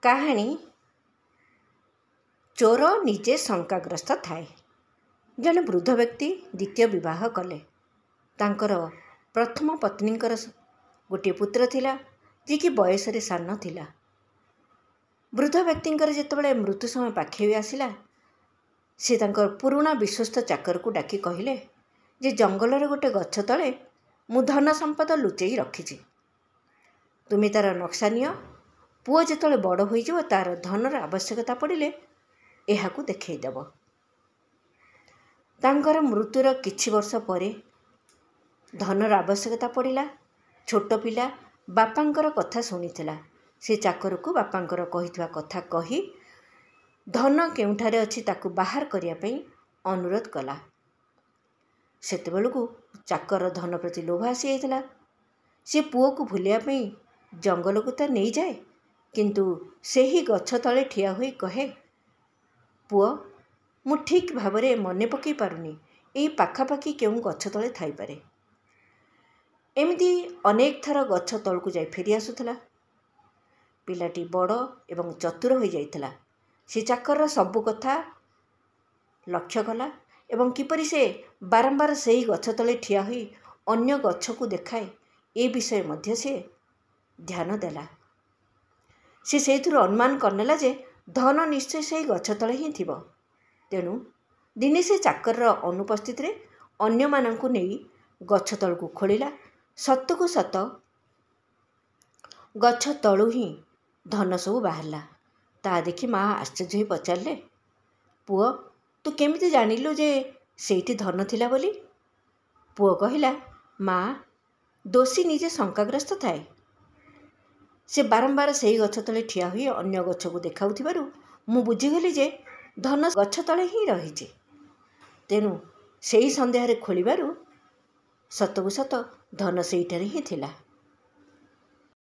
କାହାଣୀ ଚୋର ନିଜେ ଶଙ୍କାଗ୍ରସ୍ତ ଥାଏ। ଜଣେ ବୃଦ୍ଧ ବ୍ୟକ୍ତି ଦ୍ୱିତୀୟ ବିବାହ କଲେ। ତାଙ୍କର ପ୍ରଥମ ପତ୍ନୀଙ୍କର ଗୋଟିଏ ପୁତ୍ର ଥିଲା, ଯିଏକି ବୟସରେ ସାନ ଥିଲା। ବୃଦ୍ଧ ବ୍ୟକ୍ତିଙ୍କର ଯେତେବେଳେ ମୃତ୍ୟୁ ସମୟ ପାଖେଇ ଆସିଲା, ସେ ତାଙ୍କର ପୁରୁଣା ବିଶ୍ୱସ୍ତ ଚାକରକୁ ଡାକି କହିଲେ ଯେ ଜଙ୍ଗଲର ଗୋଟେ ଗଛ ତଳେ ମୁଁ ଧନ ସମ୍ପଦ ଲୁଚେଇ ରଖିଛି। ତୁମେ ତା'ର ନକ୍ସା ନିଅ। ପୁଅ ଯେତେବେଳେ ବଡ଼ ହୋଇଯିବ, ତା'ର ଧନର ଆବଶ୍ୟକତା ପଡ଼ିଲେ ଏହାକୁ ଦେଖେଇଦେବ। ତାଙ୍କର ମୃତ୍ୟୁର କିଛି ବର୍ଷ ପରେ ଧନର ଆବଶ୍ୟକତା ପଡ଼ିଲା। ଛୋଟ ପିଲା ବାପାଙ୍କର କଥା ଶୁଣିଥିଲା। ସେ ଚାକରକୁ ବାପାଙ୍କର କହିଥିବା କଥା କହି ଧନ କେଉଁଠାରେ ଅଛି ତାକୁ ବାହାର କରିବା ପାଇଁ ଅନୁରୋଧ କଲା। ସେତେବେଳକୁ ଚାକର ଧନ ପ୍ରତି ଲୋଭ ଆସିଯାଇଥିଲା। ସେ ପୁଅକୁ ଭୁଲିବା ପାଇଁ ଜଙ୍ଗଲକୁ ତ ନେଇଯାଏ, କିନ୍ତୁ ସେହି ଗଛ ତଳେ ଠିଆ ହୋଇ କହେ, ପୁଅ, ମୁଁ ଠିକ୍ ଭାବରେ ମନେ ପକାଇ ପାରୁନି ଏଇ ପାଖାପାଖି କେଉଁ ଗଛ ତଳେ ଥାଇପାରେ। ଏମିତି ଅନେକ ଥର ଗଛ ତଳକୁ ଯାଇ ଫେରି ଆସୁଥିଲା। ପିଲାଟି ବଡ଼ ଏବଂ ଚତୁର ହୋଇଯାଇଥିଲା। ସେ ଚାକରର ସବୁ କଥା ଲକ୍ଷ୍ୟ କଲା ଏବଂ କିପରି ସେ ବାରମ୍ବାର ସେହି ଗଛ ତଳେ ଠିଆ ହୋଇ ଅନ୍ୟ ଗଛକୁ ଦେଖାଏ, ଏ ବିଷୟ ମଧ୍ୟ ସେ ଧ୍ୟାନ ଦେଲା। ସେ ସେଇଥିରୁ ଅନୁମାନ କରିନେଲା ଯେ ଧନ ନିଶ୍ଚୟ ସେହି ଗଛ ତଳେ ହିଁ ଥିବ। ତେଣୁ ଦିନେ ସେ ଚାକରର ଅନୁପସ୍ଥିତିରେ ଅନ୍ୟମାନଙ୍କୁ ନେଇ ଗଛ ତଳକୁ ଖୋଳିଲା। ସତକୁ ସତ ଗଛ ତଳୁ ହିଁ ଧନ ସବୁ ବାହାରିଲା। ତାହା ଦେଖି ମା ଆଶ୍ଚର୍ଯ୍ୟ ହୋଇ ପଚାରିଲେ, ପୁଅ, ତୁ କେମିତି ଜାଣିଲୁ ଯେ ସେଇଠି ଧନ ଥିଲା ବୋଲି? ପୁଅ କହିଲା, ମା, ଦୋଷୀ ନିଜେ ଶଙ୍କାଗ୍ରସ୍ତ ଥାଏ। ସେ ବାରମ୍ବାର ସେହି ଗଛ ତଳେ ଠିଆ ହୋଇ ଅନ୍ୟ ଗଛକୁ ଦେଖାଉଥିବାରୁ ମୁଁ ବୁଝିଗଲି ଯେ ଧନ ଗଛ ତଳେ ହିଁ ରହିଛି। ତେଣୁ ସେହି ସନ୍ଦେହରେ ଖୋଳିବାରୁ ସତକୁ ସତ ଧନ ସେଇଠାରେ ହିଁ ଥିଲା।